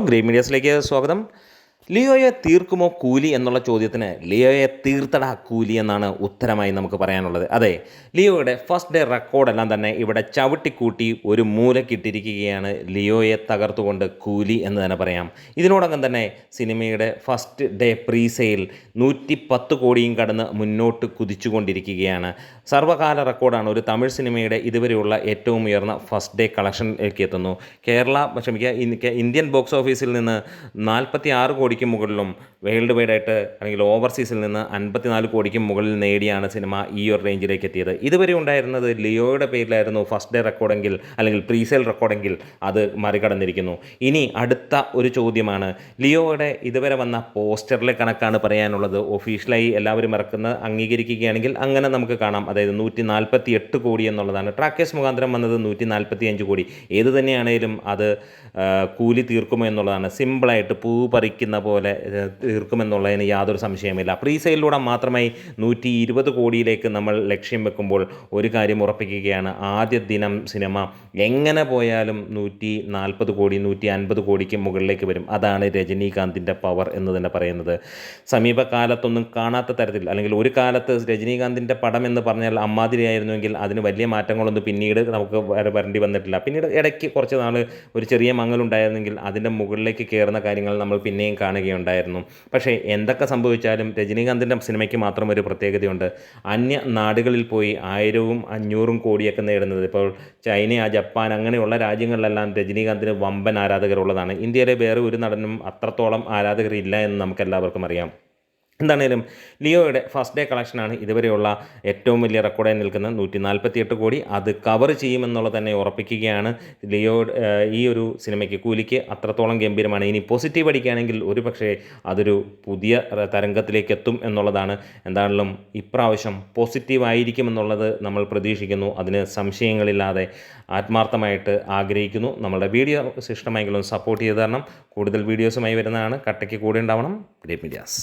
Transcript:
Green മീഡിയസിലേക്ക് സ്വാഗതം. ലിയോയെ തീർക്കുമോ കൂലി എന്നുള്ള ചോദ്യത്തിന് ലിയോയെ തീർത്തടാ കൂലി എന്നാണ് ഉത്തരമായി നമുക്ക് പറയാനുള്ളത്. അതെ, ലിയോയുടെ ഫസ്റ്റ് ഡേ റെക്കോർഡെല്ലാം തന്നെ ഇവിടെ ചവിട്ടിക്കൂട്ടി ഒരു മൂലക്കിട്ടിരിക്കുകയാണ്. ലിയോയെ തകർത്തുകൊണ്ട് കൂലി എന്ന് തന്നെ പറയാം. ഇതിനോടകം തന്നെ സിനിമയുടെ ഫസ്റ്റ് ഡേ പ്രീ സെയിൽ 110 കോടിയും കടന്ന് മുന്നോട്ട് കുതിച്ചുകൊണ്ടിരിക്കുകയാണ്. സർവ്വകാല റെക്കോർഡാണ്. ഒരു തമിഴ് സിനിമയുടെ ഇതുവരെയുള്ള ഏറ്റവും ഉയർന്ന ഫസ്റ്റ് ഡേ കളക്ഷനിലേക്ക് എത്തുന്നു. ഇന്ത്യൻ ബോക്സ് ഓഫീസിൽ നിന്ന് 46 കോടിക്ക് മുകളിലും വേൾഡ് വൈഡായിട്ട് അല്ലെങ്കിൽ ഓവർസീസിൽ നിന്ന് 54 കോടിക്കും മുകളിൽ നേടിയാണ് സിനിമ ഈ ഒരു റേഞ്ചിലേക്ക് എത്തിയത്. ഇതുവരെ ഉണ്ടായിരുന്നത് ലിയോയുടെ പേരിലായിരുന്നു ഫസ്റ്റ് ഡേ റെക്കോർഡെങ്കിൽ അല്ലെങ്കിൽ പ്രീസെയിൽ റെക്കോർഡെങ്കിൽ അത് മറികടന്നിരിക്കുന്നു. ഇനി അടുത്ത ഒരു ചോദ്യമാണ്, ലിയോയുടെ ഇതുവരെ വന്ന പോസ്റ്ററിലെ കണക്കാണ് പറയാനുള്ളത്. ഒഫീഷ്യലായി എല്ലാവരും അംഗീകരിക്കുകയാണെങ്കിൽ അങ്ങനെ നമുക്ക് കാണാം. അതായത് 148 കോടി എന്നുള്ളതാണ്. ട്രാക്കേഴ്സ് മുഖാന്തരം വന്നത് 145 കോടി. ഏത് തന്നെയാണേലും അത് കൂലി തീർക്കുമോ എന്നുള്ളതാണ്. സിമ്പിളായിട്ട് പൂ പറിക്കുന്ന പോലെ തീർക്കുമെന്നുള്ളതിന് യാതൊരു സംശയമില്ല. പ്രീ സെയിലിലൂടെ മാത്രമായി 120 കോടിയിലേക്ക് നമ്മൾ ലക്ഷ്യം വെക്കുമ്പോൾ ഒരു കാര്യം ഉറപ്പിക്കുകയാണ്, ആദ്യ ദിനം സിനിമ എങ്ങനെ പോയാലും 140 കോടി 150 കോടിക്ക് മുകളിലേക്ക് വരും. അതാണ് രജനീകാന്തിൻ്റെ പവർ എന്ന് തന്നെ പറയുന്നത്. സമീപകാലത്തൊന്നും കാണാത്ത തരത്തിൽ, അല്ലെങ്കിൽ ഒരു കാലത്ത് രജനീകാന്തിൻ്റെ പടം എന്ന് പറഞ്ഞാൽ അമ്മാതിരിയായിരുന്നുവെങ്കിൽ അതിന് വലിയ മാറ്റങ്ങളൊന്നും പിന്നീട് നമുക്ക് വരേണ്ടി വന്നിട്ടില്ല. പിന്നീട് ഇടയ്ക്ക് കുറച്ച് നാൾ ഒരു ചെറിയ മങ്ങലുണ്ടായിരുന്നെങ്കിൽ അതിൻ്റെ മുകളിലേക്ക് കയറുന്ന കാര്യങ്ങൾ നമ്മൾ പിന്നെയും കാണുകയുണ്ടായിരുന്നു. പക്ഷേ എന്തൊക്കെ സംഭവിച്ചാലും രജനീകാന്തിൻ്റെ സിനിമയ്ക്ക് മാത്രം ഒരു പ്രത്യേകതയുണ്ട്. അന്യ നാടുകളിൽ പോയി 1000ഉം 500ഉം കോടിയൊക്കെ നേടുന്നത്, ഇപ്പോൾ ചൈന, ജപ്പാൻ അങ്ങനെയുള്ള രാജ്യങ്ങളിലെല്ലാം രജനീകാന്തിന് വമ്പൻ ആരാധകരുള്ളതാണ്. ഇന്ത്യയിലെ വേറെ ഒരു നടനും അത്രത്തോളം ആരാധകരില്ല എന്ന് നമുക്കെല്ലാവർക്കും അറിയാം. എന്താണേലും ലിയോയുടെ ഫസ്റ്റ് ഡേ കളക്ഷനാണ് ഇതുവരെയുള്ള ഏറ്റവും വലിയ റെക്കോർഡായി നിൽക്കുന്നത്. 148 കോടി അത് കവർ ചെയ്യുമെന്നുള്ളത് തന്നെ ഉറപ്പിക്കുകയാണ്. ലിയോ ഈ ഒരു സിനിമയ്ക്ക് കൂലിക്ക് അത്രത്തോളം ഗംഭീരമാണ്. ഇനി പോസിറ്റീവ് അടിക്കുകയാണെങ്കിൽ ഒരു പക്ഷേ അതൊരു പുതിയ തരംഗത്തിലേക്ക് എത്തും എന്നുള്ളതാണ്. എന്താണെങ്കിലും ഇപ്രാവശ്യം പോസിറ്റീവ് ആയിരിക്കുമെന്നുള്ളത് നമ്മൾ പ്രതീക്ഷിക്കുന്നു. അതിന് സംശയങ്ങളില്ലാതെ ആത്മാർത്ഥമായിട്ട് ആഗ്രഹിക്കുന്നു. നമ്മളുടെ വീഡിയോ ഇഷ്ടമായെങ്കിലും സപ്പോർട്ട് ചെയ്ത് തരണം. കൂടുതൽ വീഡിയോസുമായി വരുന്നതാണ്. കട്ടയ്ക്ക് കൂടെ ഉണ്ടാവണം. Green medias.